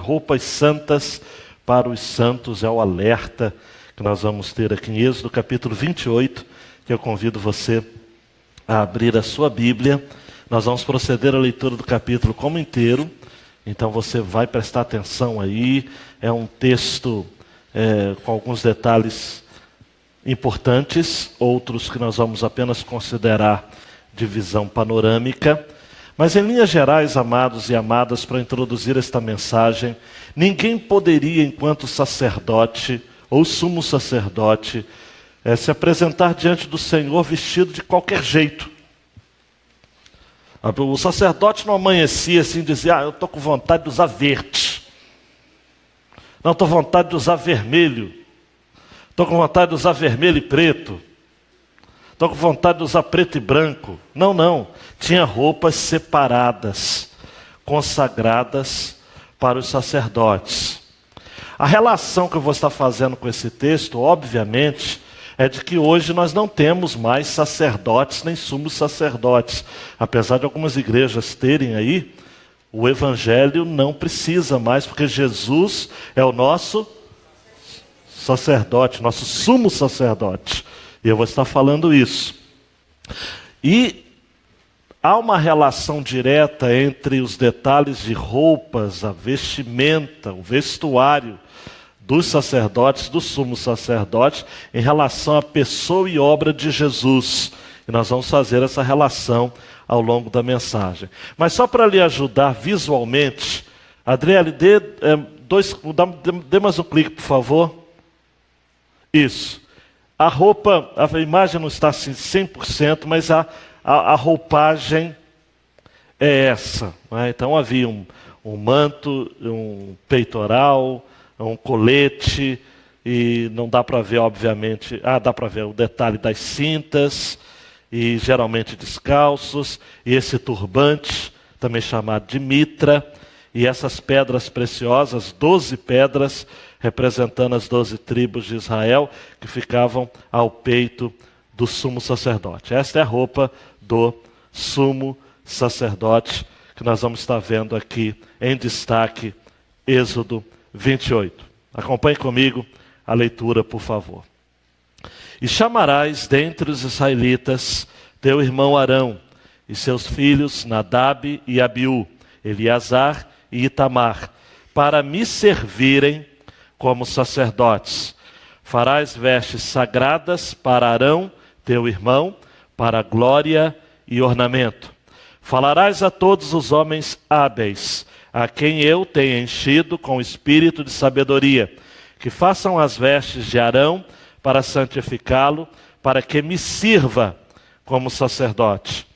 roupas santas para os santos, é o alerta que nós vamos ter aqui em Êxodo capítulo 28, que eu convido você a abrir a sua Bíblia. Nós vamos proceder à leitura do capítulo como inteiro, então você vai prestar atenção aí. É um texto com alguns detalhes importantes, outros que nós vamos apenas considerar de visão panorâmica. Mas em linhas gerais, amados e amadas, para introduzir esta mensagem, ninguém poderia, enquanto sacerdote ou sumo sacerdote, se apresentar diante do Senhor vestido de qualquer jeito. O sacerdote não amanhecia assim e dizia: eu estou com vontade de usar verde. Não, estou com vontade de usar vermelho. Estou com vontade de usar vermelho e preto. Estou com vontade de usar preto e branco. Não, não. Tinha roupas separadas, consagradas para os sacerdotes. A relação que eu vou estar fazendo com esse texto, obviamente, é de que hoje nós não temos mais sacerdotes nem sumos sacerdotes. Apesar de algumas igrejas terem aí, o evangelho não precisa mais, porque Jesus é o nosso sacerdote, nosso sumo sacerdote. E eu vou estar falando isso. E há uma relação direta entre os detalhes de roupas, a vestimenta, o vestuário dos sacerdotes, do sumo sacerdote, em relação à pessoa e obra de Jesus. E nós vamos fazer essa relação ao longo da mensagem. Mas só para lhe ajudar visualmente, Adriele, dê mais um clique, por favor. Isso. A roupa, a imagem não está assim 100%, mas a roupagem é essa. Né? Então havia um manto, um peitoral, um colete, e não dá para ver, obviamente, dá para ver o detalhe das cintas, e geralmente descalços, e esse turbante, também chamado de mitra, e essas pedras preciosas, 12 pedras, representando as 12 tribos de Israel, que ficavam ao peito do sumo sacerdote. Esta é a roupa do sumo sacerdote, que nós vamos estar vendo aqui em destaque, Êxodo 28. Acompanhe comigo a leitura, por favor. E chamarás dentre os israelitas teu irmão Arão, e seus filhos Nadab e Abiú, Eleazar e Itamar, para me servirem como sacerdotes. Farás vestes sagradas para Arão, teu irmão, para glória e ornamento. Falarás a todos os homens hábeis, a quem eu tenho enchido com espírito de sabedoria, que façam as vestes de Arão para santificá-lo, para que me sirva como sacerdote.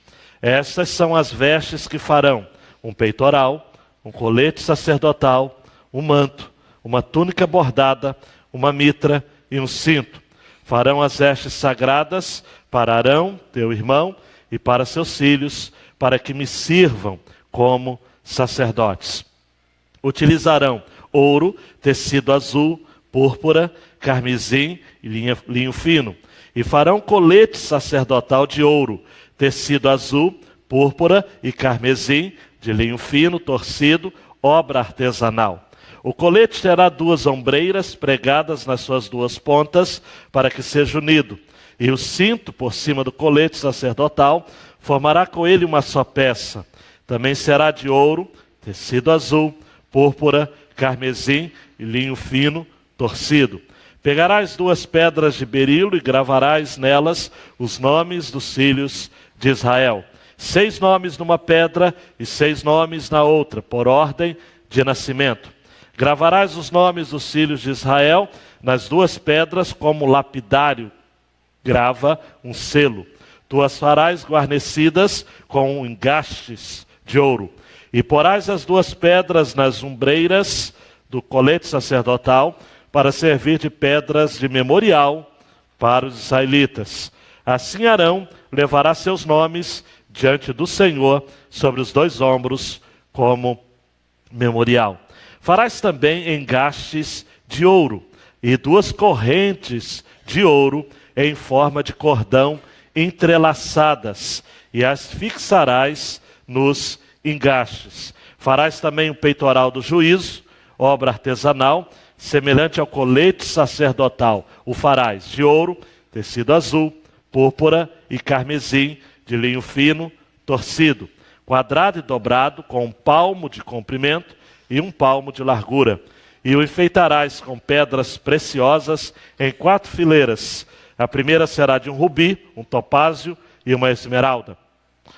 Estas são as vestes que farão: um peitoral, um colete sacerdotal, um manto, uma túnica bordada, uma mitra e um cinto. Farão as vestes sagradas para Arão, teu irmão, e para seus filhos, para que me sirvam como sacerdotes. Utilizarão ouro, tecido azul, púrpura, carmesim e linho fino. E farão colete sacerdotal de ouro, tecido azul, púrpura e carmesim, de linho fino, torcido, obra artesanal. O colete terá 2 ombreiras pregadas nas suas 2 pontas, para que seja unido. E o cinto, por cima do colete sacerdotal, formará com ele uma só peça. Também será de ouro, tecido azul, púrpura, carmesim e linho fino, torcido. Pegarás 2 pedras de berilo e gravarás nelas os nomes dos filhos de Israel. 6 nomes numa pedra e 6 nomes na outra, por ordem de nascimento. Gravarás os nomes dos filhos de Israel nas 2 pedras, como lapidário grava um selo. Tu as farás guarnecidas com engastes de ouro. E porás as 2 pedras nas ombreiras do colete sacerdotal, para servir de pedras de memorial para os israelitas. Assim Arão levará seus nomes diante do Senhor sobre os 2 ombros como memorial. Farás também engastes de ouro e 2 correntes de ouro em forma de cordão entrelaçadas, e as fixarás nos engastes. Farás também o peitoral do juízo, obra artesanal, semelhante ao colete sacerdotal. O farás de ouro, tecido azul, púrpura e carmesim, de linho fino, torcido, quadrado e dobrado, com 1 palmo de comprimento e 1 palmo de largura. E o enfeitarás com pedras preciosas em 4 fileiras. A primeira será de um rubi, um topázio e uma esmeralda.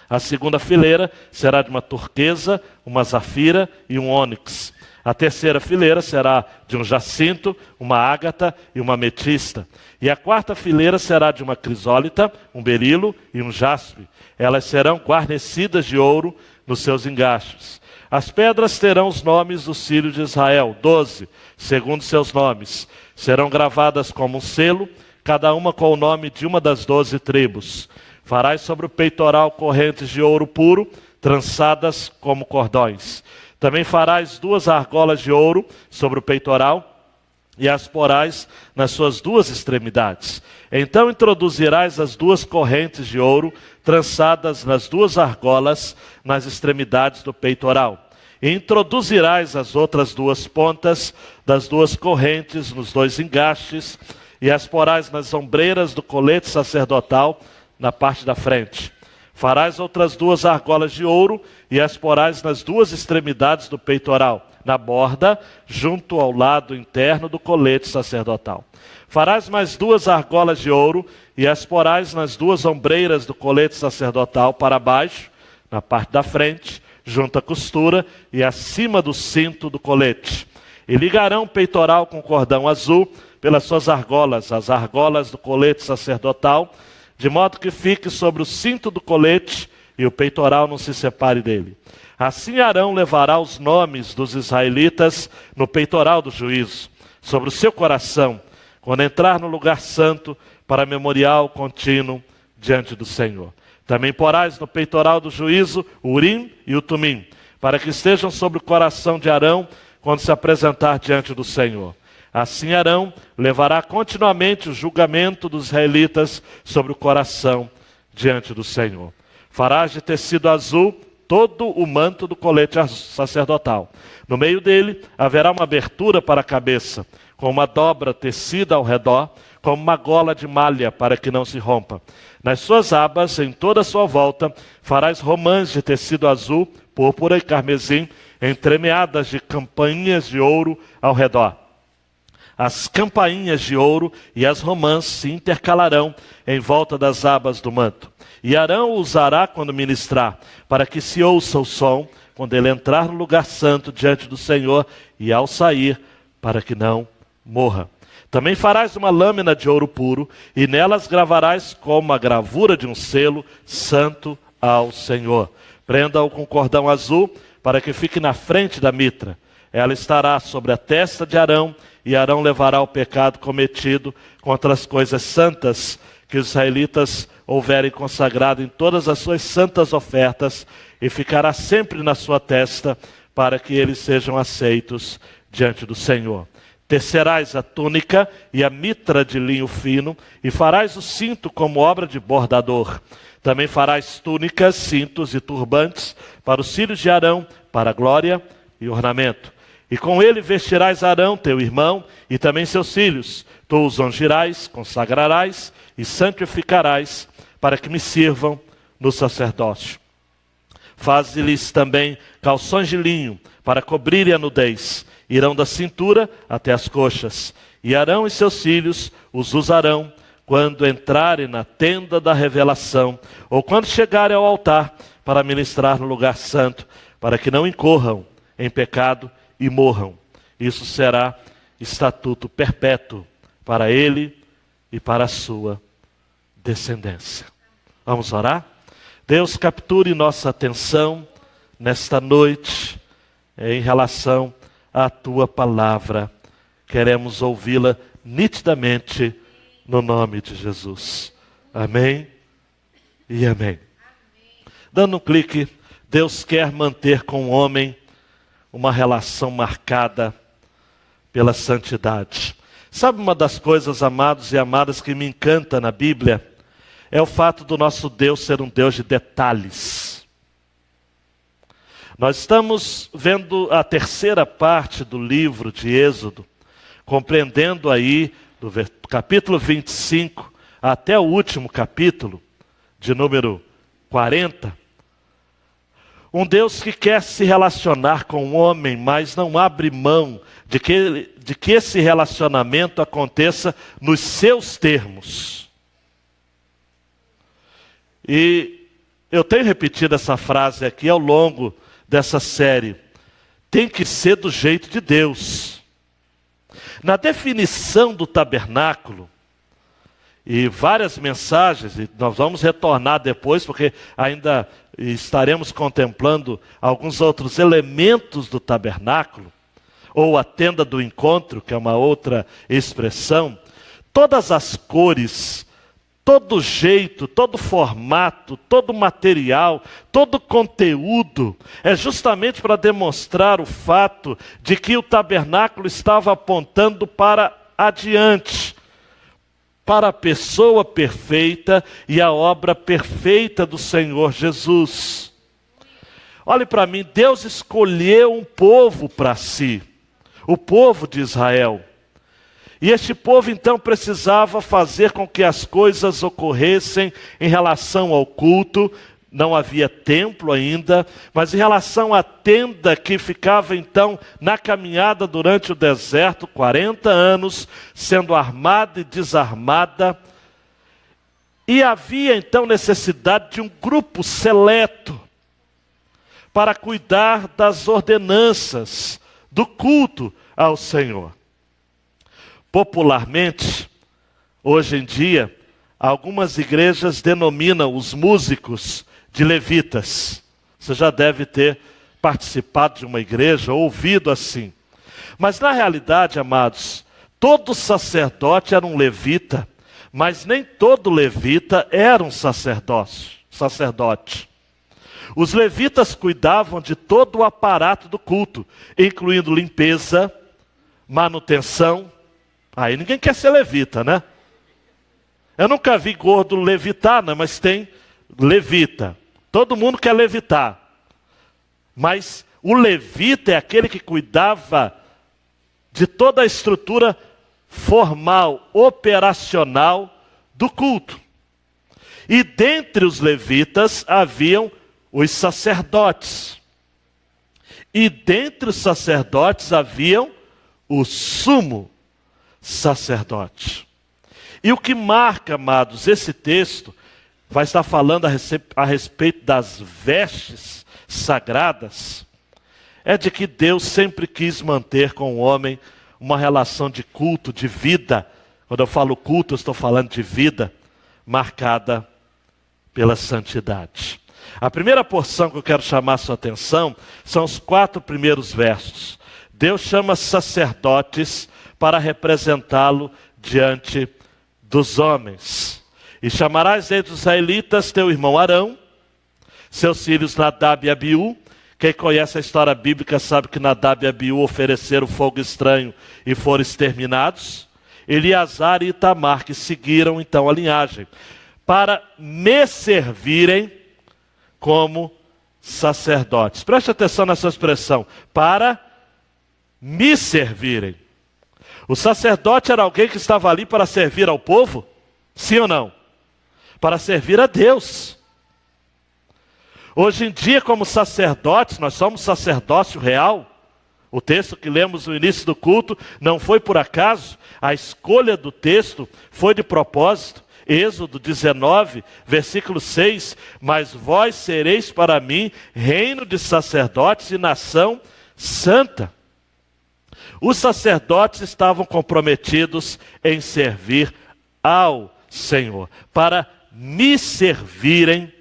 A segunda fileira será de uma turquesa, uma zafira e um ônix. A terceira fileira será de um jacinto, uma ágata e uma ametista. E a quarta fileira será de uma crisólita, um berilo e um jaspe. Elas serão guarnecidas de ouro nos seus engachos. As pedras terão os nomes dos filhos de Israel, 12, segundo seus nomes. Serão gravadas como um selo, cada uma com o nome de uma das 12 tribos. Farás sobre o peitoral correntes de ouro puro, trançadas como cordões. Também farás 2 argolas de ouro sobre o peitoral e as porás nas suas 2 extremidades. Então introduzirás as 2 correntes de ouro trançadas nas 2 argolas nas extremidades do peitoral. E introduzirás as outras 2 pontas das 2 correntes nos 2 engastes e as porás nas ombreiras do colete sacerdotal na parte da frente. Farás outras 2 argolas de ouro e as porás nas 2 extremidades do peitoral, na borda, junto ao lado interno do colete sacerdotal. Farás mais 2 argolas de ouro e as porás nas 2 ombreiras do colete sacerdotal para baixo, na parte da frente, junto à costura e acima do cinto do colete. E ligarão o peitoral com cordão azul pelas suas argolas, as argolas do colete sacerdotal, de modo que fique sobre o cinto do colete e o peitoral não se separe dele. Assim Arão levará os nomes dos israelitas no peitoral do juízo, sobre o seu coração, quando entrar no lugar santo para memorial contínuo diante do Senhor. Também porás no peitoral do juízo o Urim e o Tumim, para que estejam sobre o coração de Arão quando se apresentar diante do Senhor. Assim Arão levará continuamente o julgamento dos israelitas sobre o coração diante do Senhor. Farás de tecido azul todo o manto do colete sacerdotal. No meio dele haverá uma abertura para a cabeça, com uma dobra tecida ao redor, como uma gola de malha para que não se rompa. Nas suas abas, em toda a sua volta, farás romãs de tecido azul, púrpura e carmesim, entremeadas de campainhas de ouro ao redor. As campainhas de ouro e as romãs se intercalarão em volta das abas do manto. E Arão o usará quando ministrar, para que se ouça o som, quando ele entrar no lugar santo diante do Senhor, e ao sair, para que não morra. Também farás uma lâmina de ouro puro, e nelas gravarás como a gravura de um selo, santo ao Senhor. Prenda-o com cordão azul, para que fique na frente da mitra. Ela estará sobre a testa de Arão, e Arão levará o pecado cometido contra as coisas santas que os israelitas houverem consagrado em todas as suas santas ofertas, e ficará sempre na sua testa, para que eles sejam aceitos diante do Senhor. Tecerás a túnica e a mitra de linho fino, e farás o cinto como obra de bordador. Também farás túnicas, cintos e turbantes para os filhos de Arão, para glória e ornamento. E com ele vestirás Arão, teu irmão, e também seus filhos. Tu os ungirás, consagrarás e santificarás, para que me sirvam no sacerdócio. Faze-lhes também calções de linho, para cobrirem a nudez. Irão da cintura até as coxas. E Arão e seus filhos os usarão quando entrarem na tenda da revelação, ou quando chegarem ao altar para ministrar no lugar santo, para que não incorram em pecado e morram. Isso será estatuto perpétuo para ele e para a sua descendência. Vamos orar? Deus, capture nossa atenção nesta noite em relação à tua palavra. Queremos ouvi-la nitidamente no nome de Jesus. Amém e amém. Dando um clique, Deus quer manter com o homem uma relação marcada pela santidade. Sabe uma das coisas, amados e amadas, que me encanta na Bíblia? É o fato do nosso Deus ser um Deus de detalhes. Nós estamos vendo a terceira parte do livro de Êxodo, compreendendo aí do capítulo 25 até o último capítulo, de número 40. Um Deus que quer se relacionar com o homem, mas não abre mão de que esse relacionamento aconteça nos seus termos. E eu tenho repetido essa frase aqui ao longo dessa série. Tem que ser do jeito de Deus. Na definição do tabernáculo, e várias mensagens, e nós vamos retornar depois, porque ainda estaremos contemplando alguns outros elementos do tabernáculo, ou a tenda do encontro, que é uma outra expressão. Todas as cores, todo jeito, todo formato, todo material, todo conteúdo, é justamente para demonstrar o fato de que o tabernáculo estava apontando para adiante, para a pessoa perfeita e a obra perfeita do Senhor Jesus. Olhe para mim, Deus escolheu um povo para si, o povo de Israel. E este povo então precisava fazer com que as coisas ocorressem em relação ao culto. Não havia templo ainda, mas em relação à tenda que ficava então na caminhada durante o deserto, 40 anos, sendo armada e desarmada. E havia então necessidade de um grupo seleto para cuidar das ordenanças do culto ao Senhor. Popularmente, hoje em dia, algumas igrejas denominam os músicos de levitas. Você já deve ter participado de uma igreja, ou ouvido assim. Mas na realidade, amados, todo sacerdote era um levita, mas nem todo levita era um sacerdote. Os levitas cuidavam de todo o aparato do culto, incluindo limpeza, manutenção. Aí ninguém quer ser levita, né? Eu nunca vi gordo levitar, né? Mas tem levita. Todo mundo quer levitar. Mas o levita é aquele que cuidava de toda a estrutura formal, operacional do culto. E dentre os levitas haviam os sacerdotes. E dentre os sacerdotes haviam o sumo sacerdote. E o que marca, amados, esse texto vai estar falando a respeito das vestes sagradas, é de que Deus sempre quis manter com o homem uma relação de culto, de vida. Quando eu falo culto, eu estou falando de vida marcada pela santidade. A primeira porção que eu quero chamar a sua atenção são os 4 primeiros versos. Deus chama sacerdotes para representá-lo diante dos homens. E chamarás entre os israelitas teu irmão Arão, seus filhos Nadab e Abiú. Quem conhece a história bíblica sabe que Nadab e Abiú ofereceram fogo estranho e foram exterminados. Eleazar e Itamar, que seguiram então a linhagem, para me servirem como sacerdotes. Preste atenção nessa expressão, para me servirem. O sacerdote era alguém que estava ali para servir ao povo? Sim ou não? Para servir a Deus. Hoje em dia, como sacerdotes, nós somos sacerdócio real. O texto que lemos no início do culto não foi por acaso. A escolha do texto foi de propósito. Êxodo 19, versículo 6. Mas vós sereis para mim reino de sacerdotes e nação santa. Os sacerdotes estavam comprometidos em servir ao Senhor, para me servirem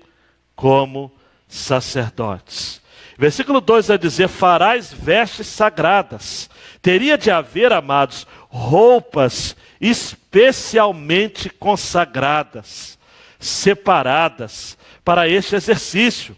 como sacerdotes. Versículo 2 vai dizer, farás vestes sagradas. Teria de haver, amados, roupas especialmente consagradas, separadas para este exercício.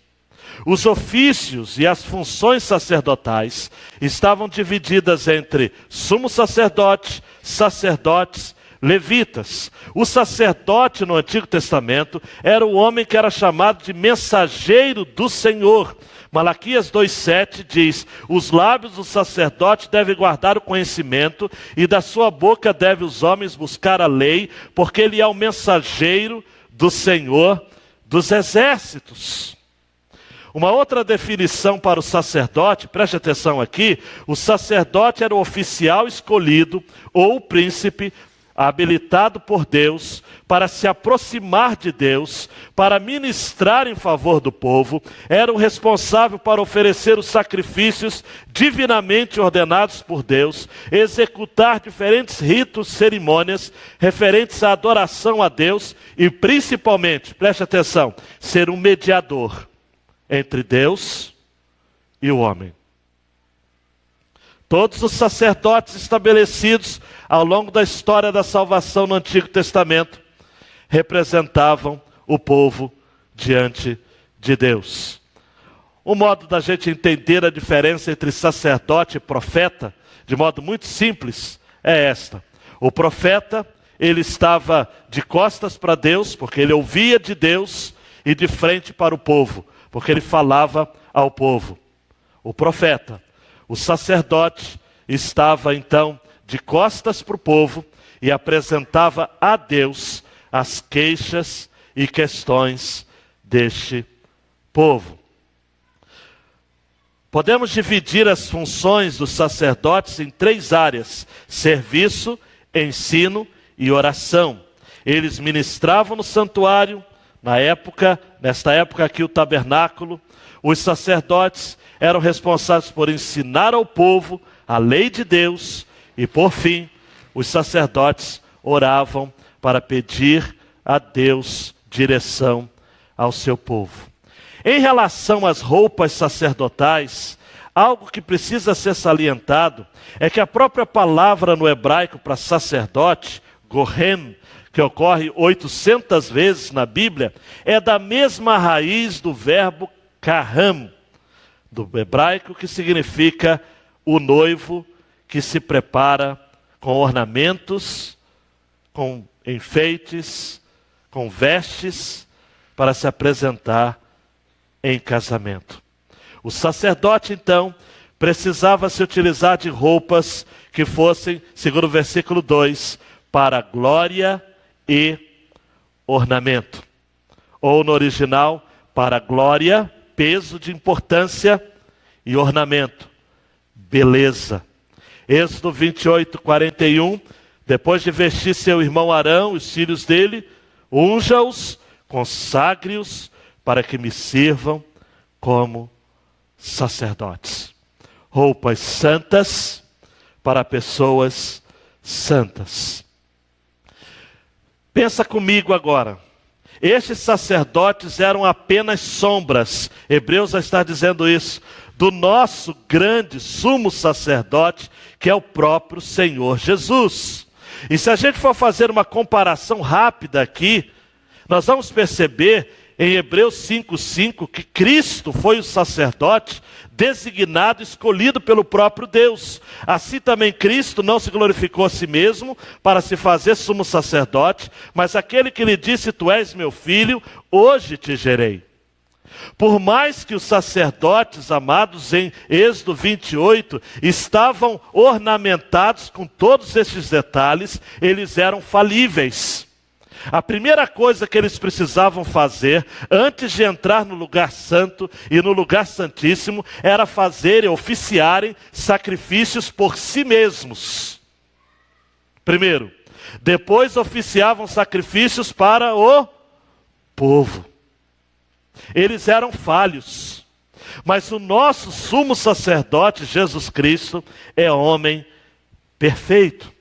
Os ofícios e as funções sacerdotais estavam divididas entre sumo sacerdote, sacerdotes, levitas. O sacerdote no Antigo Testamento era o homem que era chamado de mensageiro do Senhor. Malaquias 2,7 diz: os lábios do sacerdote devem guardar o conhecimento, e da sua boca devem os homens buscar a lei, porque ele é o mensageiro do Senhor dos exércitos. Uma outra definição para o sacerdote, preste atenção aqui: o sacerdote era o oficial escolhido, ou o príncipe, habilitado por Deus para se aproximar de Deus, para ministrar em favor do povo, era o responsável para oferecer os sacrifícios divinamente ordenados por Deus, executar diferentes ritos, cerimônias referentes à adoração a Deus e principalmente, preste atenção, ser um mediador entre Deus e o homem. Todos os sacerdotes estabelecidos ao longo da história da salvação no Antigo Testamento representavam o povo diante de Deus. O modo da gente entender a diferença entre sacerdote e profeta, de modo muito simples, é esta. O profeta, ele estava de costas para Deus, porque ele ouvia de Deus, e de frente para o povo, porque ele falava ao povo. O profeta, o sacerdote, estava então de costas para o povo e apresentava a Deus as queixas e questões deste povo. Podemos dividir as funções dos sacerdotes em 3 áreas: serviço, ensino e oração. Eles ministravam no santuário, nesta época aqui o tabernáculo. Os sacerdotes eram responsáveis por ensinar ao povo a lei de Deus e, por fim, os sacerdotes oravam para pedir a Deus direção ao seu povo. Em relação às roupas sacerdotais, algo que precisa ser salientado é que a própria palavra no hebraico para sacerdote, gohen, que ocorre 800 vezes na Bíblia, é da mesma raiz do verbo kaham, do hebraico, que significa o noivo que se prepara com ornamentos, com enfeites, com vestes, para se apresentar em casamento. O sacerdote, então, precisava se utilizar de roupas que fossem, segundo o versículo 2, para glória e ornamento. Ou no original, para glória, peso de importância, e ornamento, beleza. Êxodo 28, 41, depois de vestir seu irmão Arão, os filhos dele, unja-os, consagre-os, para que me sirvam como sacerdotes. Roupas santas para pessoas santas. Pensa comigo agora. Estes sacerdotes eram apenas sombras, Hebreus já está dizendo isso, do nosso grande sumo sacerdote, que é o próprio Senhor Jesus. E se a gente for fazer uma comparação rápida aqui, nós vamos perceber em Hebreus 5,5 que Cristo foi o sacerdote designado, escolhido pelo próprio Deus. Assim também Cristo não se glorificou a si mesmo para se fazer sumo sacerdote, mas aquele que lhe disse: tu és meu filho, hoje te gerei. Por mais que os sacerdotes, amados, em Êxodo 28, estavam ornamentados com todos estes detalhes, eles eram falíveis. A primeira coisa que eles precisavam fazer, antes de entrar no lugar santo e no lugar santíssimo, era fazerem, oficiarem sacrifícios por si mesmos. Primeiro. Depois oficiavam sacrifícios para o povo. Eles eram falhos. Mas o nosso sumo sacerdote, Jesus Cristo, é homem perfeito.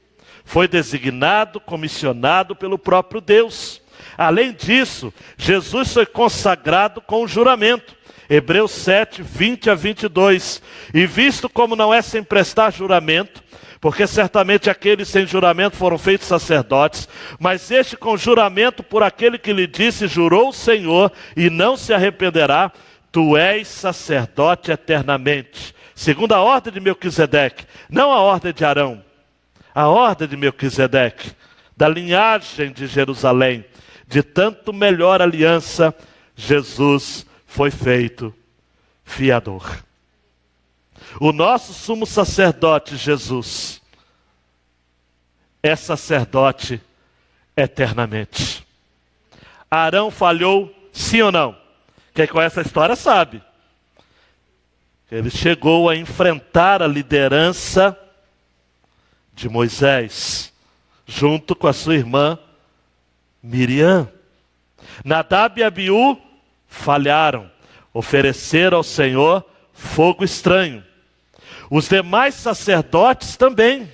Foi designado, comissionado pelo próprio Deus. Além disso, Jesus foi consagrado com um juramento. Hebreus 7, 20 a 22. E visto como não é sem prestar juramento, porque certamente aqueles sem juramento foram feitos sacerdotes, mas este com juramento por aquele que lhe disse: jurou o Senhor e não se arrependerá, tu és sacerdote eternamente. Segundo a ordem de Melquisedeque, não a ordem de Arão. A ordem de Melquisedeque, da linhagem de Jerusalém, de tanto melhor aliança, Jesus foi feito fiador. O nosso sumo sacerdote, Jesus, é sacerdote eternamente. Arão falhou, sim ou não? Quem conhece a história sabe. Ele chegou a enfrentar a liderança de Moisés, junto com a sua irmã Miriam. Nadab e Abiú falharam, ofereceram ao Senhor fogo estranho. Os demais sacerdotes também.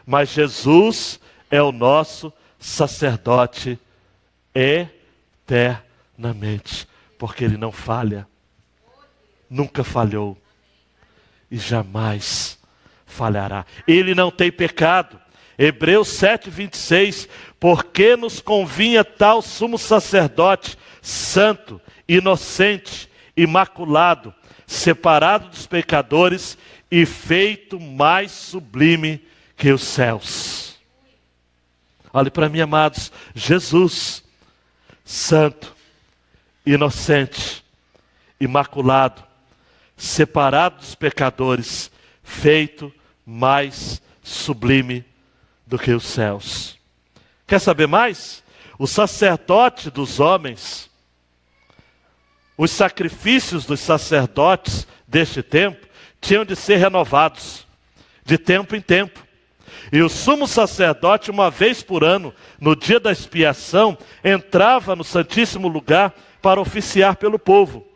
Mas Jesus é o nosso sacerdote eternamente, porque Ele não falha, nunca falhou e jamais falhará. Ele não tem pecado. Hebreus 7:26, porque nos convinha tal sumo sacerdote, santo, inocente, imaculado, separado dos pecadores e feito mais sublime que os céus. Olhe para mim, amados, Jesus, santo, inocente, imaculado, separado dos pecadores, feito mais sublime do que os céus. Quer saber mais? O sacerdote dos homens, os sacrifícios dos sacerdotes deste tempo tinham de ser renovados de tempo em tempo. E o sumo sacerdote, uma vez por ano, no dia da expiação, entrava no Santíssimo Lugar para oficiar pelo povo.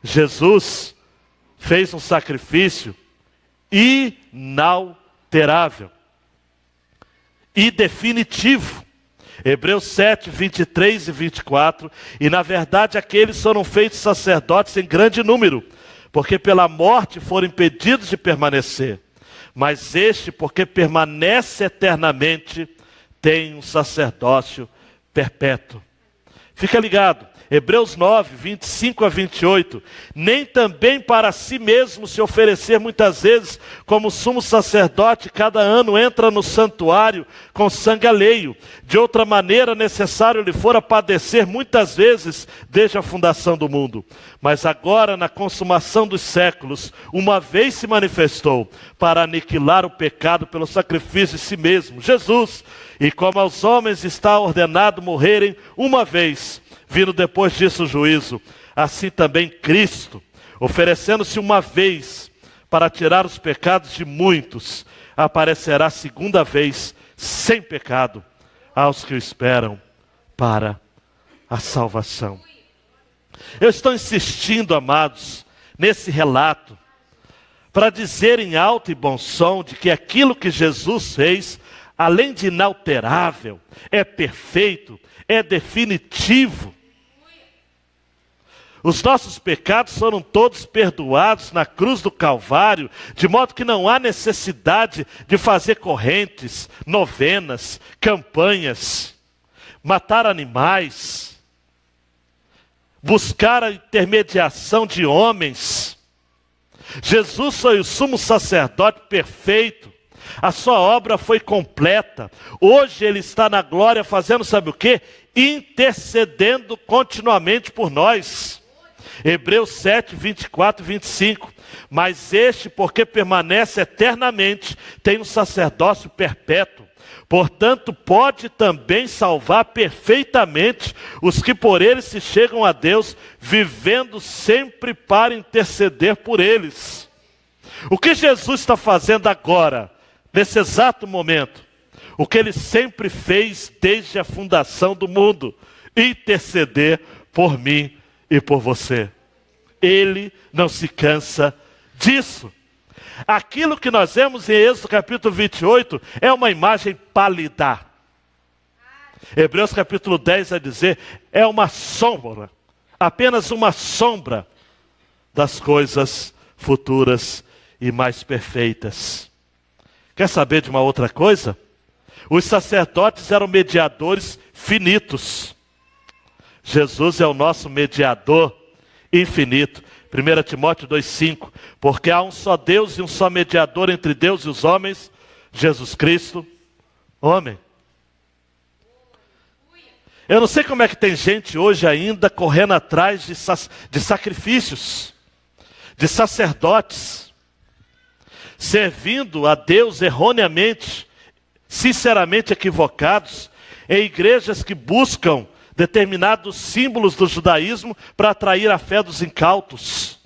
Jesus fez um sacrifício inalterável e definitivo. Hebreus 7, 23 e 24. E na verdade aqueles foram feitos sacerdotes em grande número, porque pela morte foram impedidos de permanecer. Mas este, porque permanece eternamente, tem um sacerdócio perpétuo. Fica ligado. Hebreus 9, 25 a 28. Nem também para si mesmo se oferecer muitas vezes, como sumo sacerdote, cada ano entra no santuário com sangue alheio. De outra maneira, necessário lhe fora padecer muitas vezes desde a fundação do mundo. Mas agora, na consumação dos séculos, uma vez se manifestou para aniquilar o pecado pelo sacrifício de si mesmo, Jesus. E como aos homens está ordenado morrerem uma vez, vindo depois disso o juízo, assim também Cristo, oferecendo-se uma vez para tirar os pecados de muitos, aparecerá segunda vez sem pecado aos que o esperam para a salvação. Eu estou insistindo, amados, nesse relato, para dizer em alto e bom som de que aquilo que Jesus fez, além de inalterável, é perfeito, é definitivo. Os nossos pecados foram todos perdoados na cruz do Calvário, de modo que não há necessidade de fazer correntes, novenas, campanhas, matar animais, buscar a intermediação de homens. Jesus foi o sumo sacerdote perfeito. A sua obra foi completa. Hoje Ele está na glória fazendo, sabe o quê? Intercedendo continuamente por nós. Hebreus 7, 24 e 25. Mas este, porque permanece eternamente, tem um sacerdócio perpétuo. Portanto, pode também salvar perfeitamente os que por ele se chegam a Deus, vivendo sempre para interceder por eles. O que Jesus está fazendo agora, nesse exato momento? O que Ele sempre fez desde a fundação do mundo: interceder por mim e por você. Ele não se cansa disso. Aquilo que nós vemos em Êxodo capítulo 28 é uma imagem pálida. Hebreus capítulo 10 vai dizer, é uma sombra, apenas uma sombra das coisas futuras e mais perfeitas. Quer saber de uma outra coisa? Os sacerdotes eram mediadores finitos. Jesus é o nosso mediador infinito. 1 Timóteo 2,5. Porque há um só Deus e um só mediador entre Deus e os homens, Jesus Cristo, homem. Eu não sei como é que tem gente hoje ainda correndo atrás de sacrifícios. de sacerdotes servindo a Deus erroneamente, sinceramente equivocados, em igrejas que buscam determinados símbolos do judaísmo para atrair a fé dos incautos.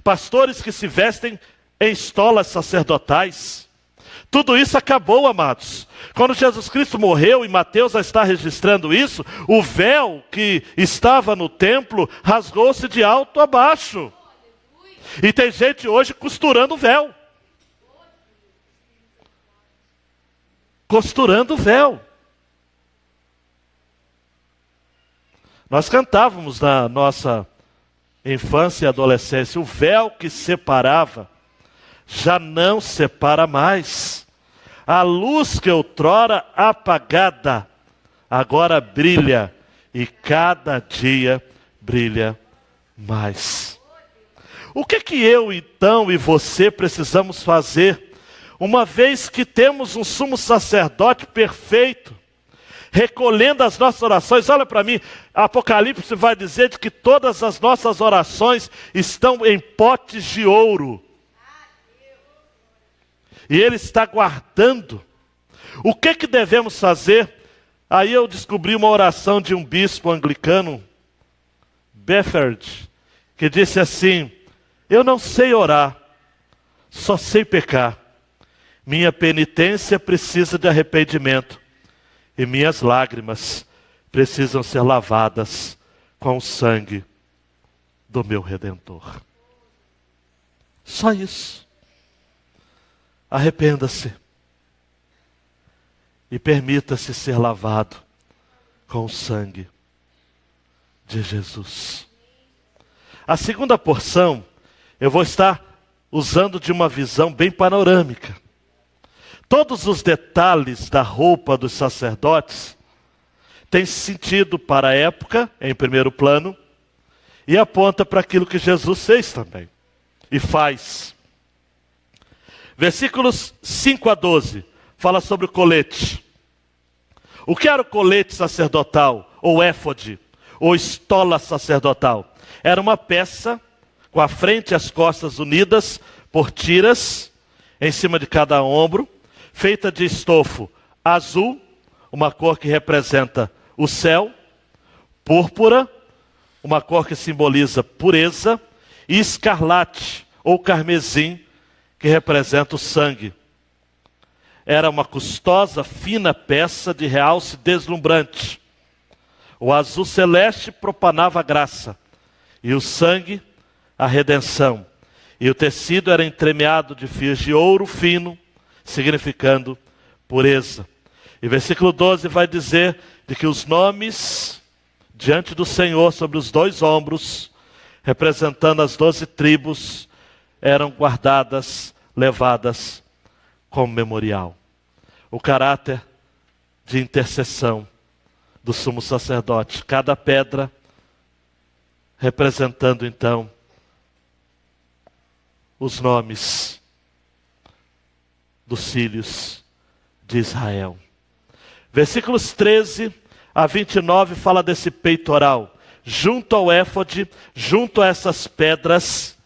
Pastores que se vestem em estolas sacerdotais. Tudo isso acabou, amados. Quando Jesus Cristo morreu, e Mateus já está registrando isso, o véu que estava no templo rasgou-se de alto a baixo. E tem gente hoje costurando o véu. Costurando o véu. Nós cantávamos na nossa infância e adolescência, o véu que separava já não separa mais. A luz que outrora apagada, agora brilha, e cada dia brilha mais. O que eu então e você precisamos fazer, uma vez que temos um sumo sacerdote perfeito, recolhendo as nossas orações? Olha para mim, Apocalipse vai dizer de que todas as nossas orações estão em potes de ouro. E Ele está guardando. O que devemos fazer? Aí eu descobri uma oração de um bispo anglicano, Bethard, que disse assim: eu não sei orar, só sei pecar. Minha penitência precisa de arrependimento. E minhas lágrimas precisam ser lavadas com o sangue do meu Redentor. Só isso. Arrependa-se e permita-se ser lavado com o sangue de Jesus. A segunda porção eu vou estar usando de uma visão bem panorâmica. Todos os detalhes da roupa dos sacerdotes têm sentido para a época, em primeiro plano, e aponta para aquilo que Jesus fez também e faz. Versículos 5 a 12, fala sobre o colete. O que era o colete sacerdotal, ou éfode, ou estola sacerdotal? Era uma peça com a frente e as costas unidas por tiras, em cima de cada ombro, feita de estofo azul, uma cor que representa o céu, púrpura, uma cor que simboliza pureza, e escarlate, ou carmesim, que representa o sangue. Era uma custosa, fina peça de realce deslumbrante. O azul celeste propanava a graça, e o sangue, a redenção. E o tecido era entremeado de fios de ouro fino, significando pureza. E versículo 12 vai dizer de que os nomes diante do Senhor sobre os 2 ombros, representando as 12 tribos, eram guardadas, levadas como memorial. O caráter de intercessão do sumo sacerdote. Cada pedra representando então os nomes dos filhos de Israel. Versículos 13 a 29 fala desse peitoral. Junto ao éfode, junto a essas pedras,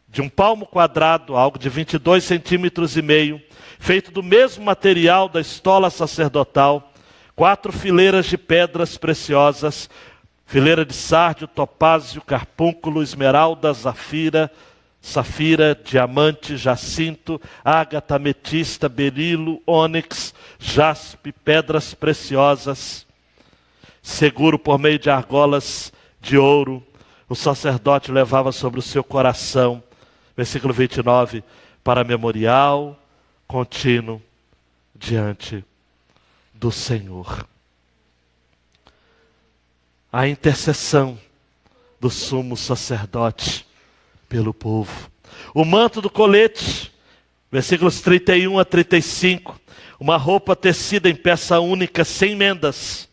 de um palmo quadrado, algo de 22 centímetros e meio, feito do mesmo material da estola sacerdotal, 4 fileiras de pedras preciosas, fileira de sárdio, topázio, carpúnculo, esmeralda, safira, diamante, jacinto, ágata, ametista, berilo, ônix, jaspe, pedras preciosas, seguro por meio de argolas de ouro, o sacerdote levava sobre o seu coração, versículo 29, para memorial contínuo diante do Senhor. A intercessão do sumo sacerdote pelo povo. O manto do colete, versículos 31 a 35, uma roupa tecida em peça única, sem mendas,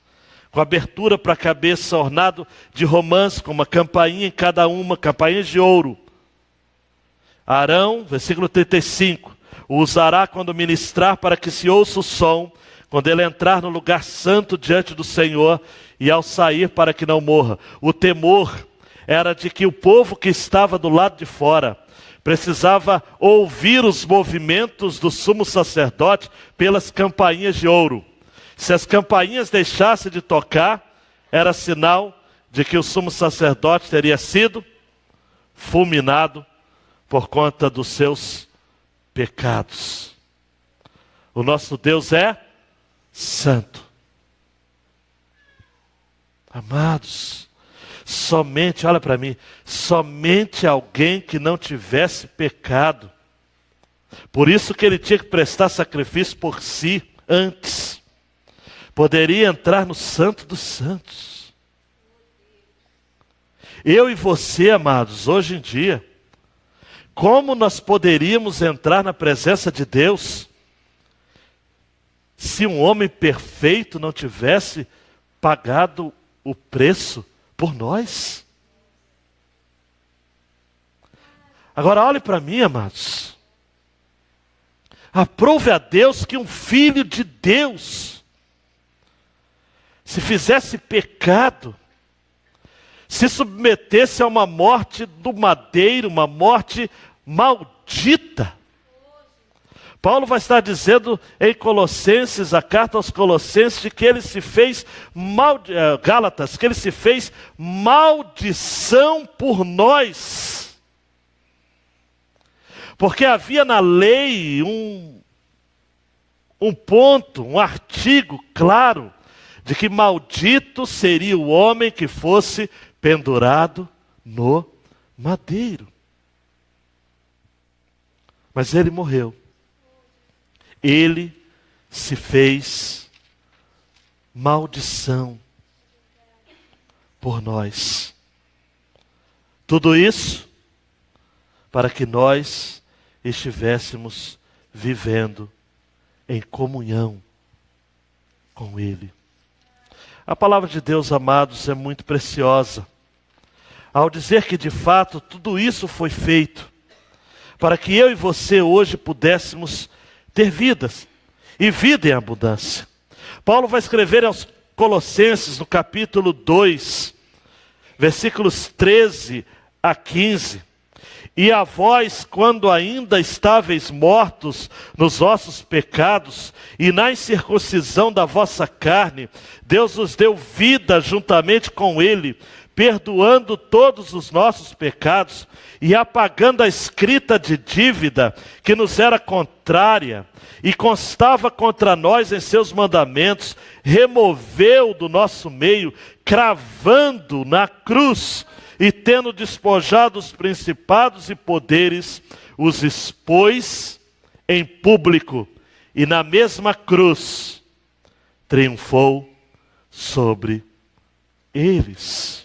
com abertura para a cabeça, ornado de romãs, com uma campainha em cada uma, campainhas de ouro. Arão, versículo 35, o usará quando ministrar, para que se ouça o som, quando ele entrar no lugar santo diante do Senhor, e ao sair, para que não morra. O temor era de que o povo que estava do lado de fora precisava ouvir os movimentos do sumo sacerdote pelas campainhas de ouro. Se as campainhas deixassem de tocar, era sinal de que o sumo sacerdote teria sido fulminado por conta dos seus pecados. O nosso Deus é santo. Amados, somente, olha para mim, somente alguém que não tivesse pecado. Por isso que ele tinha que prestar sacrifício por si antes. Poderia entrar no Santo dos Santos. Eu e você, amados, hoje em dia, como nós poderíamos entrar na presença de Deus se um homem perfeito não tivesse pagado o preço por nós? Agora olhe para mim, amados. Aprove a Deus que um filho de Deus, se fizesse pecado, se submetesse a uma morte do madeiro, uma morte maldita. Paulo vai estar dizendo em Colossenses, a carta aos Colossenses, de que ele se fez, Gálatas, que ele se fez maldição por nós. Porque havia na lei um ponto, um artigo claro, de que maldito seria o homem que fosse pendurado no madeiro. Mas ele morreu. Ele se fez maldição por nós. Tudo isso para que nós estivéssemos vivendo em comunhão com Ele. A palavra de Deus, amados, é muito preciosa. Ao dizer que de fato tudo isso foi feito para que eu e você hoje pudéssemos ter vidas, e vida em abundância. Paulo vai escrever aos Colossenses, no capítulo 2, versículos 13 a 15. E a vós, quando ainda estáveis mortos nos vossos pecados, e na incircuncisão da vossa carne, Deus os deu vida juntamente com Ele, perdoando todos os nossos pecados e apagando a escrita de dívida que nos era contrária e constava contra nós em seus mandamentos, removeu do nosso meio, cravando na cruz, e tendo despojado os principados e poderes, os expôs em público, e na mesma cruz triunfou sobre eles.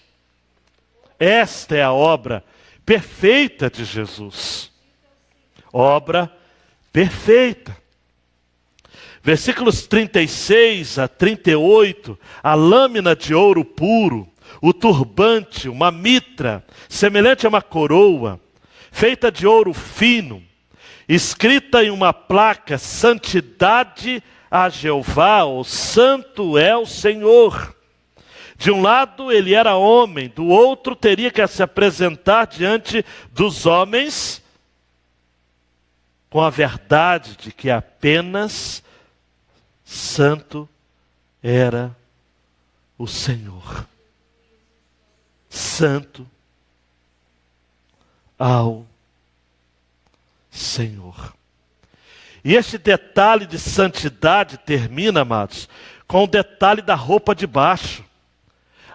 Esta é a obra perfeita de Jesus. Obra perfeita. Versículos 36 a 38, a lâmina de ouro puro, o turbante, uma mitra, semelhante a uma coroa, feita de ouro fino, escrita em uma placa, santidade a Jeová, ou santo é o Senhor. De um lado ele era homem, do outro teria que se apresentar diante dos homens com a verdade de que apenas santo era o Senhor. Santo ao Senhor. E este detalhe de santidade termina, amados, com o detalhe da roupa de baixo.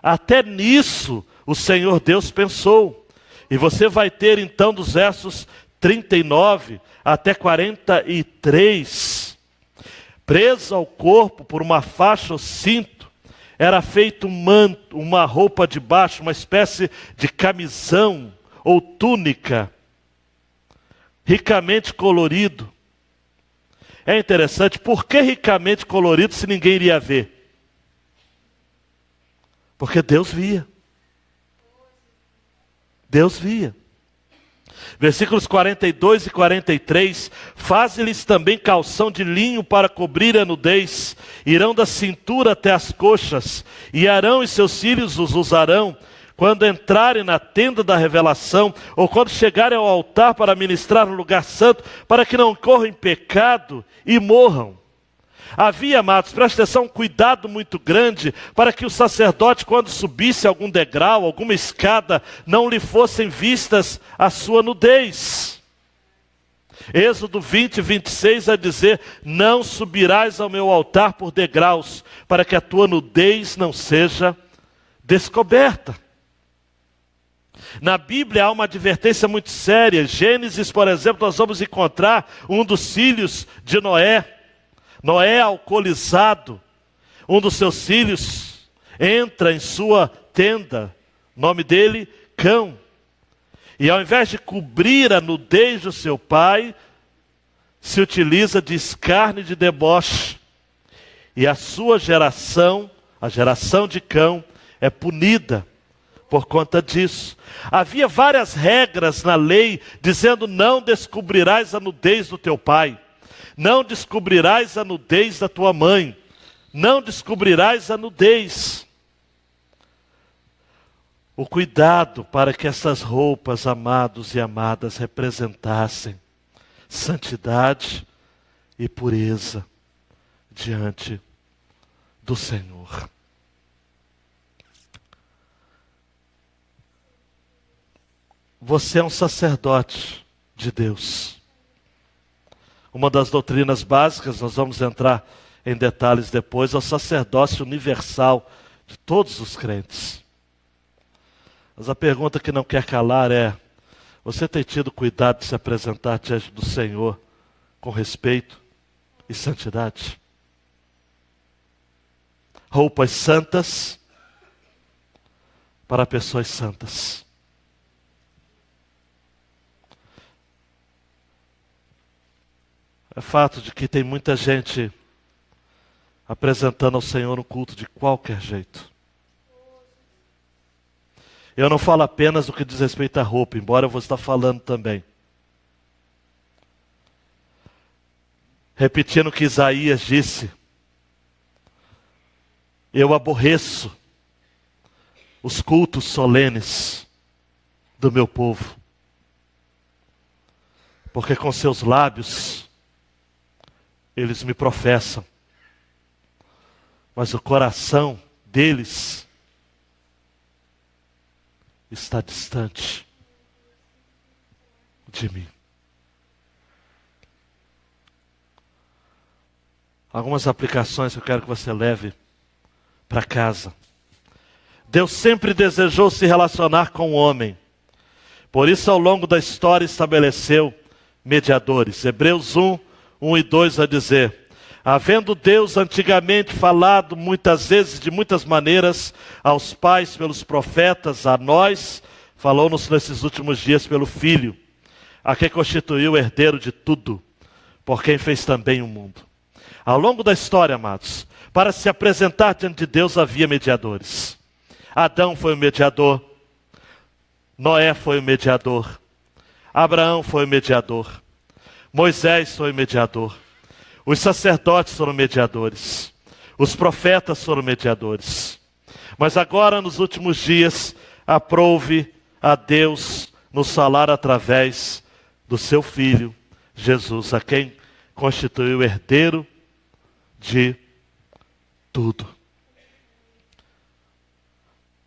Até nisso o Senhor Deus pensou. E você vai ter então dos versos 39 até 43. Preso ao corpo por uma faixa ou cinto, era feito um manto, uma roupa de baixo, uma espécie de camisão ou túnica, ricamente colorido. É interessante, por que ricamente colorido se ninguém iria ver? Porque Deus via. Deus via. Versículos 42 e 43. Faze-lhes também calção de linho para cobrir a nudez. Irão da cintura até as coxas. E Arão e seus filhos os usarão quando entrarem na tenda da revelação, ou quando chegarem ao altar para ministrar no lugar santo, para que não corram em pecado e morram. Havia, amados, presta atenção, um cuidado muito grande para que o sacerdote, quando subisse algum degrau, alguma escada, não lhe fossem vistas a sua nudez. Êxodo 20, 26 a dizer: não subirás ao meu altar por degraus, para que a tua nudez não seja descoberta. Na Bíblia há uma advertência muito séria. Gênesis, por exemplo, nós vamos encontrar um dos filhos de Noé. Noé, alcoolizado, um dos seus filhos entra em sua tenda, nome dele, Cão. E ao invés de cobrir a nudez do seu pai, se utiliza de escárnio e de deboche. E a sua geração, a geração de Cão, é punida por conta disso. Havia várias regras na lei dizendo: não descobrirás a nudez do teu pai. Não descobrirás a nudez da tua mãe. Não descobrirás a nudez. O cuidado para que essas roupas, amados e amadas, representassem santidade e pureza diante do Senhor. Você é um sacerdote de Deus. Uma das doutrinas básicas, nós vamos entrar em detalhes depois, é o sacerdócio universal de todos os crentes. Mas a pergunta que não quer calar é: você tem tido cuidado de se apresentar diante do Senhor com respeito e santidade? Roupas santas para pessoas santas. É fato de que tem muita gente apresentando ao Senhor um culto de qualquer jeito. Eu não falo apenas do que diz respeito à roupa, embora eu vou estar falando também. Repetindo o que Isaías disse: eu aborreço os cultos solenes do meu povo, porque com seus lábios eles me professam, mas o coração deles está distante de mim. Algumas aplicações que eu quero que você leve para casa. Deus sempre desejou se relacionar com o homem. Por isso, ao longo da história, estabeleceu mediadores. Hebreus 1, 1 e 2 a dizer: havendo Deus antigamente falado muitas vezes, de muitas maneiras, aos pais pelos profetas, a nós, falou-nos nesses últimos dias pelo Filho, a quem constituiu o herdeiro de tudo, por quem fez também o mundo. Ao longo da história, amados, para se apresentar diante de Deus havia mediadores. Adão foi o mediador, Noé foi o mediador, Abraão foi o mediador, Moisés foi o mediador, os sacerdotes foram mediadores, os profetas foram mediadores. Mas agora, nos últimos dias, aprouve a Deus nos falar através do seu Filho, Jesus, a quem constituiu o herdeiro de tudo.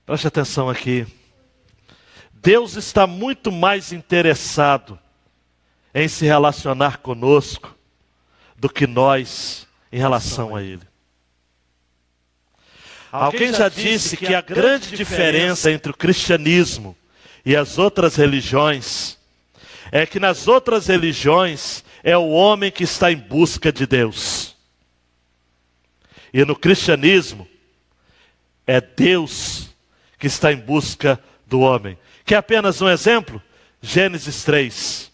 Preste atenção aqui. Deus está muito mais interessado em se relacionar conosco do que nós em relação a Ele. Alguém já disse que a grande diferença entre o cristianismo e as outras religiões é que nas outras religiões é o homem que está em busca de Deus. E no cristianismo é Deus que está em busca do homem. Quer apenas um exemplo? Gênesis 3.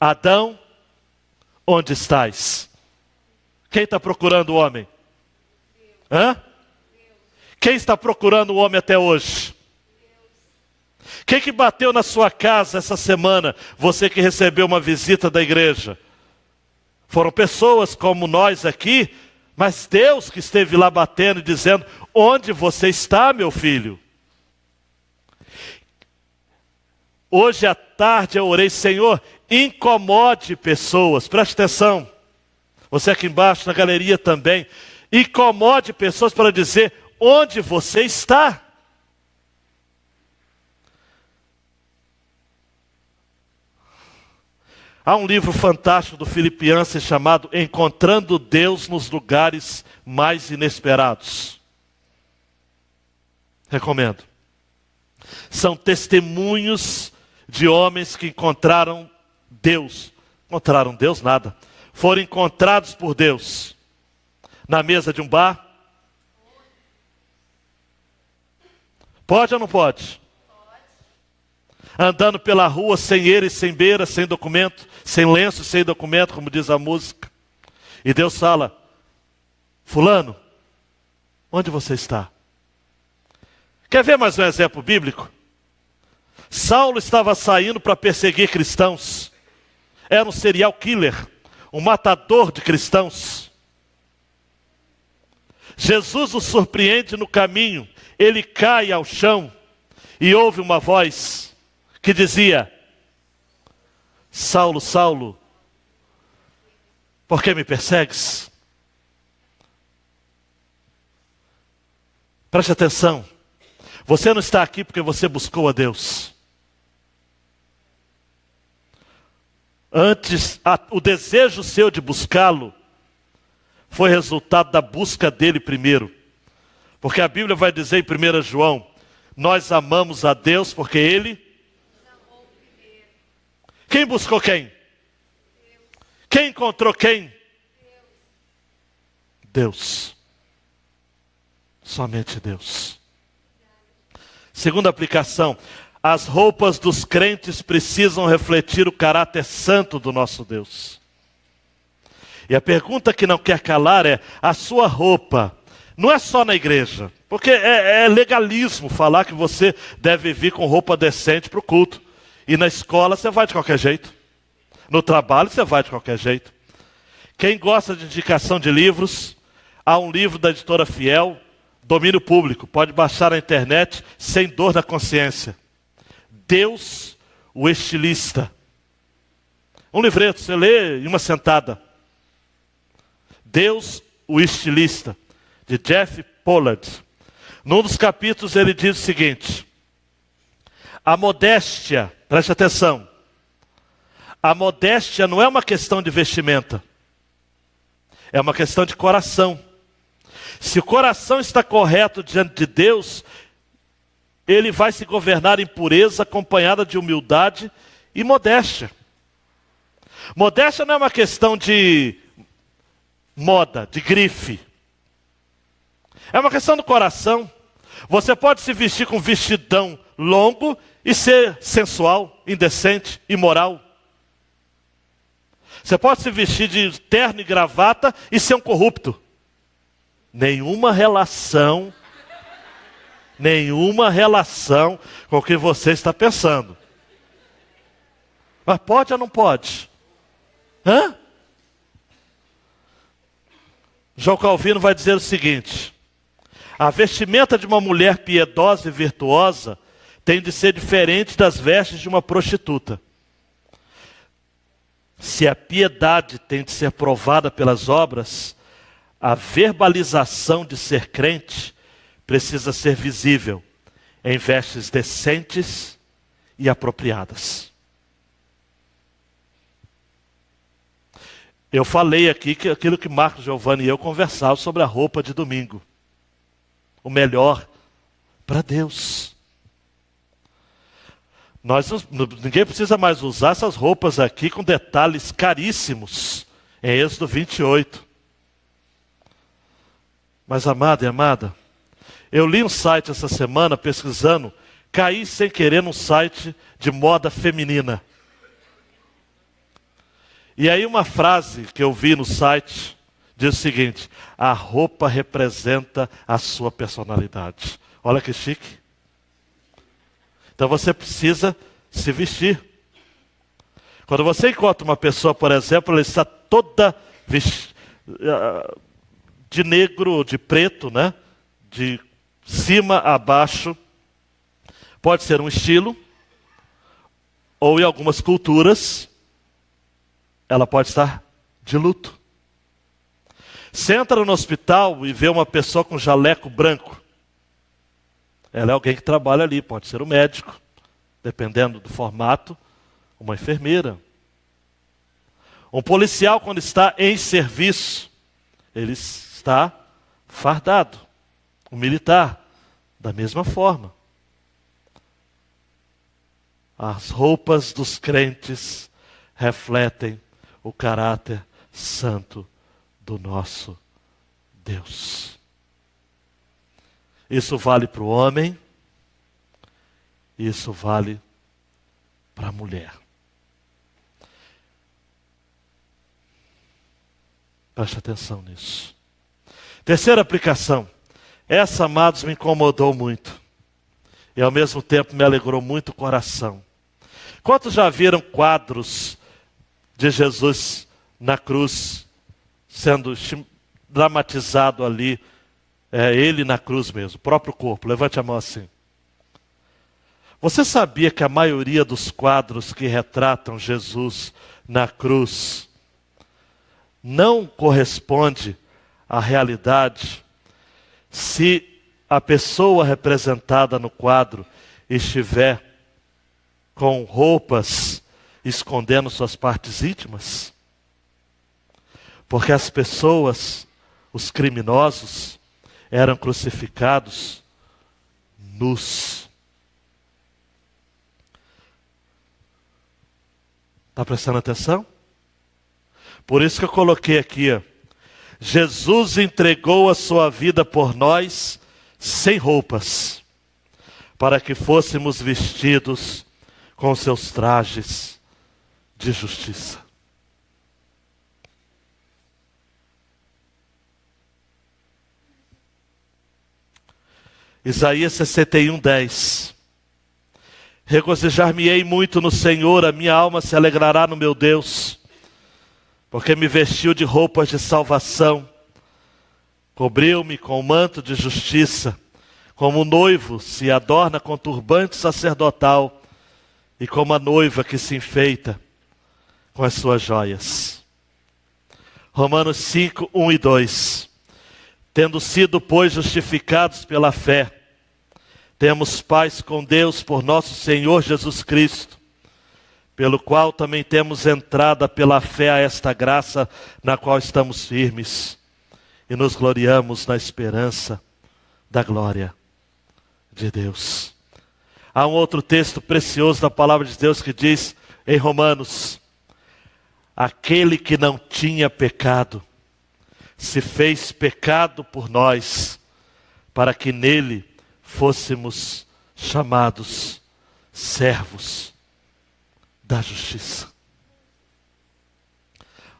Adão, onde estás? Quem está procurando o homem? Hã? Quem está procurando o homem até hoje? Quem que bateu na sua casa essa semana? Você que recebeu uma visita da igreja. Foram pessoas como nós aqui, mas Deus que esteve lá batendo e dizendo: onde você está, meu filho? Hoje à tarde eu orei, Senhor, incomode pessoas. Preste atenção. Você aqui embaixo na galeria também. Incomode pessoas para dizer onde você está. Há um livro fantástico do Philip Yancey chamado Encontrando Deus nos Lugares Mais Inesperados. Recomendo. São testemunhos de homens que encontraram Deus. Encontraram Deus nada. Foram encontrados por Deus. Na mesa de um bar. Pode ou não pode? Andando pela rua sem eira e sem beira, sem documento, sem lenço e sem documento, como diz a música. E Deus fala, fulano, onde você está? Quer ver mais um exemplo bíblico? Saulo estava saindo para perseguir cristãos. Era um serial killer, um matador de cristãos. Jesus o surpreende no caminho. Ele cai ao chão e ouve uma voz que dizia, Saulo, Saulo, por que me persegues? Preste atenção. Você não está aqui porque você buscou a Deus. Antes, o desejo seu de buscá-lo foi resultado da busca dele primeiro. Porque a Bíblia vai dizer em 1 João, nós amamos a Deus porque Ele amou primeiro. Quem buscou quem? Deus. Quem encontrou quem? Deus. Somente Deus. Segunda aplicação, as roupas dos crentes precisam refletir o caráter santo do nosso Deus. E a pergunta que não quer calar é, a sua roupa não é só na igreja, porque é legalismo falar que você deve vir com roupa decente para o culto. E na escola você vai de qualquer jeito. No trabalho você vai de qualquer jeito. Quem gosta de indicação de livros, há um livro da editora Fiel, Domínio Público, pode baixar na internet sem dor na consciência. Deus, o estilista. Um livreto, você lê em uma sentada. Deus, o estilista, de Jeff Pollard. Num dos capítulos ele diz o seguinte, a modéstia, preste atenção, a modéstia não é uma questão de vestimenta, é uma questão de coração. Se o coração está correto diante de Deus, ele vai se governar em pureza, acompanhada de humildade e modéstia. Modéstia não é uma questão de moda, de grife. É uma questão do coração. Você pode se vestir com vestidão longo e ser sensual, indecente, imoral. Você pode se vestir de terno e gravata e ser um corrupto. Nenhuma relação com o que você está pensando. Mas pode ou não pode? Hã? João Calvino vai dizer o seguinte, a vestimenta de uma mulher piedosa e virtuosa tem de ser diferente das vestes de uma prostituta. Se a piedade tem de ser provada pelas obras, a verbalização de ser crente precisa ser visível em vestes decentes e apropriadas. Eu falei aqui que aquilo que Marcos, Giovanni e eu conversávamos sobre a roupa de domingo. O melhor para Deus. Ninguém precisa mais usar essas roupas aqui com detalhes caríssimos em Êxodo 28. Mas amado e amada, eu li um site essa semana pesquisando, caí sem querer num site de moda feminina. E aí uma frase que eu vi no site diz o seguinte, a roupa representa a sua personalidade. Olha que chique. Então você precisa se vestir. Quando você encontra uma pessoa, por exemplo, ela está toda de negro, de preto, né? De cima a baixo. Pode ser um estilo, Ou em algumas culturas, ela pode estar de luto. Você entra no hospital e vê uma pessoa com jaleco branco. Ela é alguém que trabalha ali, pode ser um médico, dependendo do formato, uma enfermeira. Um policial, quando está em serviço, ele está fardado. Um militar, da mesma forma. As roupas dos crentes refletem o caráter santo do nosso Deus. Isso vale para o homem, isso vale para a mulher. Preste atenção nisso. Terceira aplicação. Essa, amados, me incomodou muito. E ao mesmo tempo me alegrou muito o coração. Quantos já viram quadros de Jesus na cruz, sendo dramatizado ali, ele na cruz mesmo, o próprio corpo? Levante a mão assim. Você sabia que a maioria dos quadros que retratam Jesus na cruz não corresponde à realidade se a pessoa representada no quadro estiver com roupas escondendo suas partes íntimas? Porque as pessoas, os criminosos, eram crucificados nus. Está prestando atenção? Por isso que eu coloquei aqui, ó. Jesus entregou a sua vida por nós sem roupas, para que fôssemos vestidos com seus trajes de justiça. Isaías 61:10. Regozijar-me-ei muito no Senhor, a minha alma se alegrará no meu Deus, porque me vestiu de roupas de salvação, cobriu-me com o manto de justiça, como o noivo se adorna com turbante sacerdotal, e como a noiva que se enfeita com as suas joias. Romanos 5:1 e 2. Tendo sido, pois, justificados pela fé, temos paz com Deus por nosso Senhor Jesus Cristo, pelo qual também temos entrada pela fé a esta graça na qual estamos firmes e nos gloriamos na esperança da glória de Deus. Há um outro texto precioso da palavra de Deus que diz em Romanos: aquele que não tinha pecado se fez pecado por nós, para que nele fôssemos chamados servos da justiça.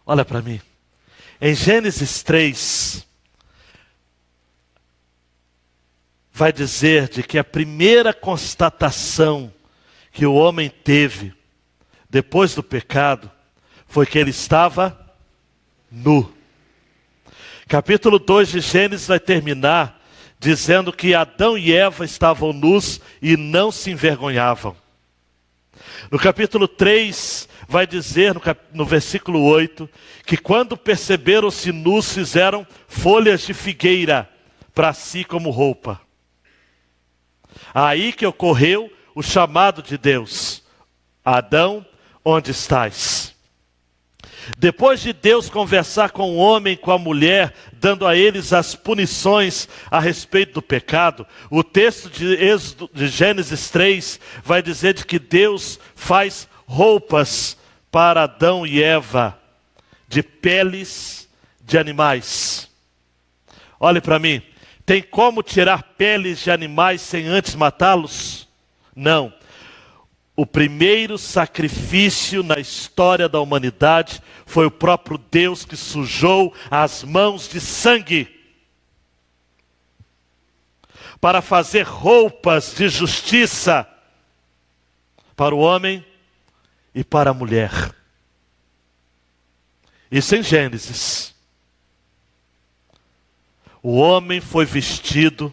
Olha para mim. Em Gênesis 3, vai dizer de que a primeira constatação que o homem teve depois do pecado foi que ele estava nu. Capítulo 2 de Gênesis vai terminar dizendo que Adão e Eva estavam nus e não se envergonhavam. No capítulo 3 vai dizer, no versículo 8, que quando perceberam-se nus, fizeram folhas de figueira para si como roupa. Aí que ocorreu o chamado de Deus: Adão, onde estás? Depois de Deus conversar com o homem e com a mulher, dando a eles as punições a respeito do pecado, o texto de Gênesis 3 vai dizer de que Deus faz roupas para Adão e Eva de peles de animais. Olhe para mim, tem como tirar peles de animais sem antes matá-los? Não. O primeiro sacrifício na história da humanidade foi o próprio Deus que sujou as mãos de sangue para fazer roupas de justiça para o homem e para a mulher. Isso em Gênesis. O homem foi vestido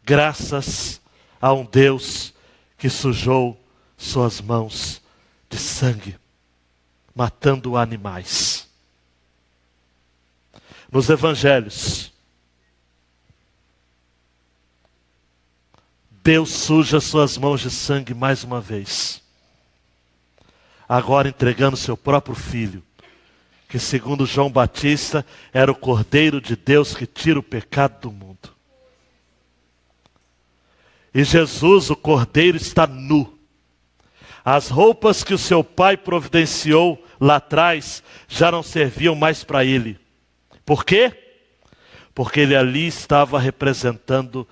graças a um Deus que sujou suas mãos de sangue, matando animais. Nos evangelhos, Deus suja suas mãos de sangue mais uma vez. Agora entregando seu próprio filho, que segundo João Batista, era o Cordeiro de Deus que tira o pecado do mundo. E Jesus, o Cordeiro, está nu. As roupas que o seu pai providenciou lá atrás já não serviam mais para ele. Por quê? Porque ele ali estava representando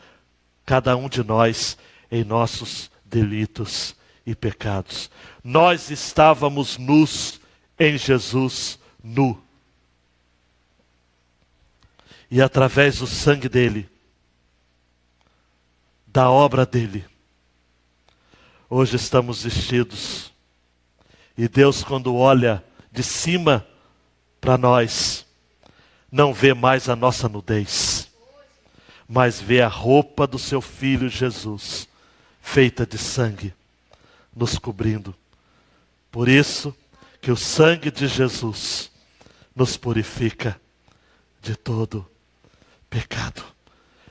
cada um de nós em nossos delitos e pecados. Nós estávamos nus em Jesus, nu. E através do sangue dele, da obra dele, hoje estamos vestidos. E Deus, quando olha de cima para nós, não vê mais a nossa nudez, mas vê a roupa do seu Filho Jesus, feita de sangue, nos cobrindo. Por isso que o sangue de Jesus nos purifica de todo pecado.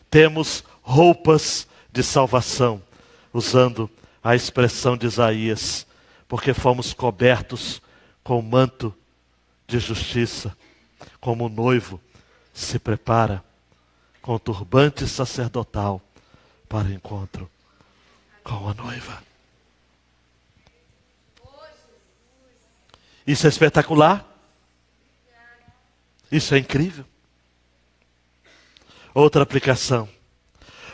Temos roupas de salvação, usando a expressão de Isaías, porque fomos cobertos com o manto de justiça, como o noivo se prepara com o turbante sacerdotal para o encontro com a noiva. Isso é espetacular. Isso é incrível. Outra aplicação.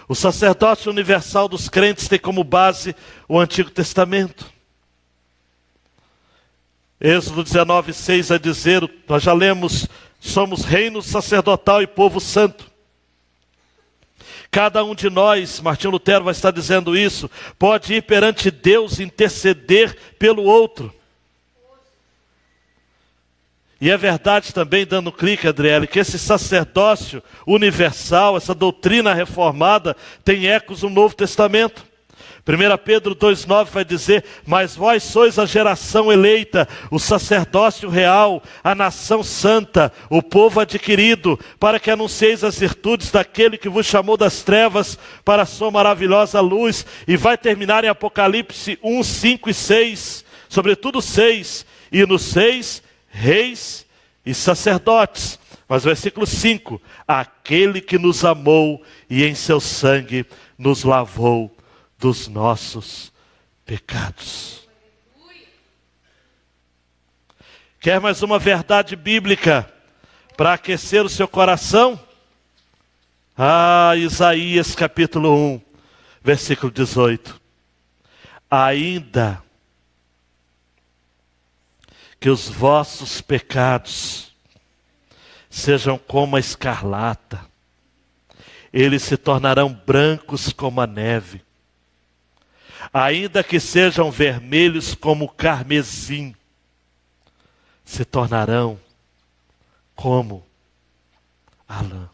O sacerdócio universal dos crentes tem como base o Antigo Testamento. Êxodo 19:6 vai dizer, nós já lemos, somos reino sacerdotal e povo santo. Cada um de nós, Martinho Lutero vai estar dizendo isso, pode ir perante Deus interceder pelo outro. E é verdade também, dando clique, Adriele, que esse sacerdócio universal, essa doutrina reformada, tem ecos no Novo Testamento. 1 Pedro 2,9 vai dizer, mas vós sois a geração eleita, o sacerdócio real, a nação santa, o povo adquirido, para que anuncieis as virtudes daquele que vos chamou das trevas para a sua maravilhosa luz. E vai terminar em Apocalipse 1, 5 e 6, sobretudo 6, e no 6, reis e sacerdotes. Mas versículo 5, aquele que nos amou e em seu sangue nos lavou dos nossos pecados. Quer mais uma verdade bíblica para aquecer o seu coração? Isaías capítulo 1, versículo 18. Ainda que os vossos pecados sejam como a escarlata, eles se tornarão brancos como a neve. Ainda que sejam vermelhos como o carmesim, se tornarão como a lã.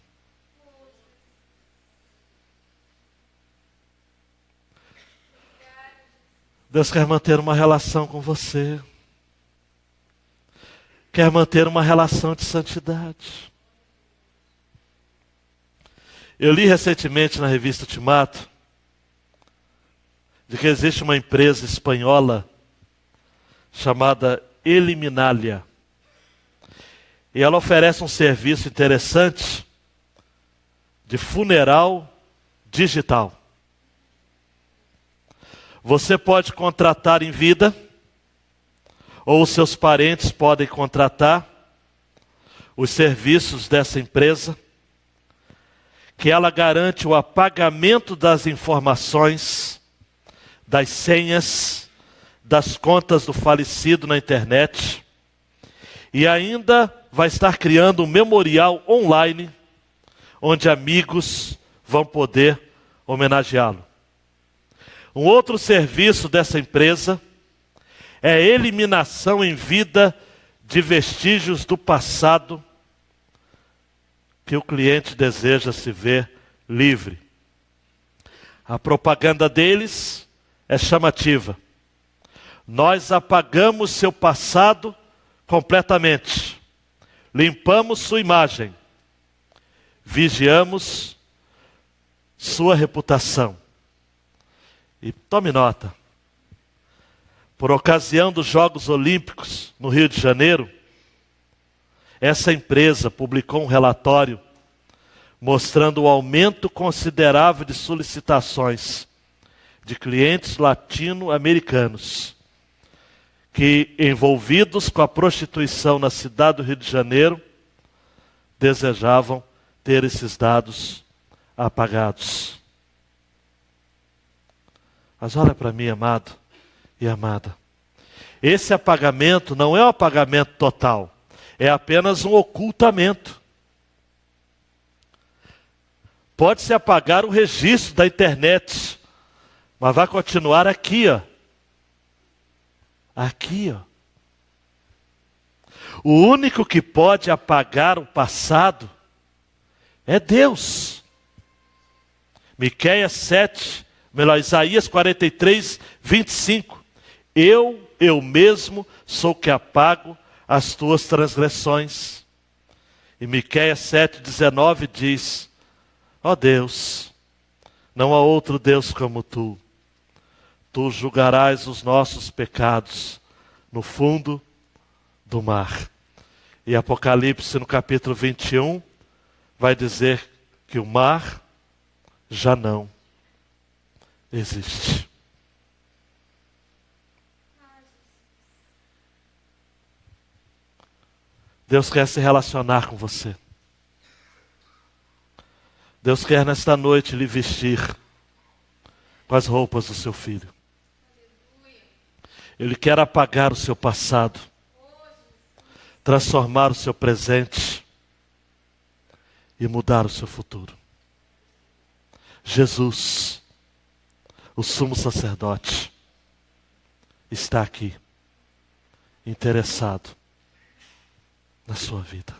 Deus quer manter uma relação com você. Quer manter uma relação de santidade. Eu li recentemente na revista Ultimato de que existe uma empresa espanhola chamada Eliminalia. E ela oferece um serviço interessante de funeral digital. Você pode contratar em vida, ou os seus parentes podem contratar os serviços dessa empresa, que ela garante o apagamento das informações, das senhas, das contas do falecido na internet, e ainda vai estar criando um memorial online, onde amigos vão poder homenageá-lo. Um outro serviço dessa empresa é a eliminação em vida de vestígios do passado que o cliente deseja se ver livre. A propaganda deles é chamativa. Nós apagamos seu passado completamente. Limpamos sua imagem. Vigiamos sua reputação. E tome nota. Por ocasião dos Jogos Olímpicos no Rio de Janeiro, essa empresa publicou um relatório mostrando o aumento considerável de solicitações de clientes latino-americanos que, envolvidos com a prostituição na cidade do Rio de Janeiro, desejavam ter esses dados apagados. Mas olha para mim, amado e amada. Esse apagamento não é um apagamento total, é apenas um ocultamento. Pode-se apagar o registro da internet, mas vai continuar aqui, ó. Aqui, ó. O único que pode apagar o passado é Deus. Miqueias 7, Isaías 43, 25. Eu mesmo sou que apago as tuas transgressões. E Miqueias 7, 19 diz: ó Deus, não há outro Deus como tu. Tu julgarás os nossos pecados no fundo do mar. E Apocalipse, no capítulo 21, vai dizer que o mar já não existe. Deus quer se relacionar com você. Deus quer nesta noite lhe vestir com as roupas do seu filho. Ele quer apagar o seu passado, transformar o seu presente e mudar o seu futuro. Jesus, o sumo sacerdote, está aqui, interessado na sua vida.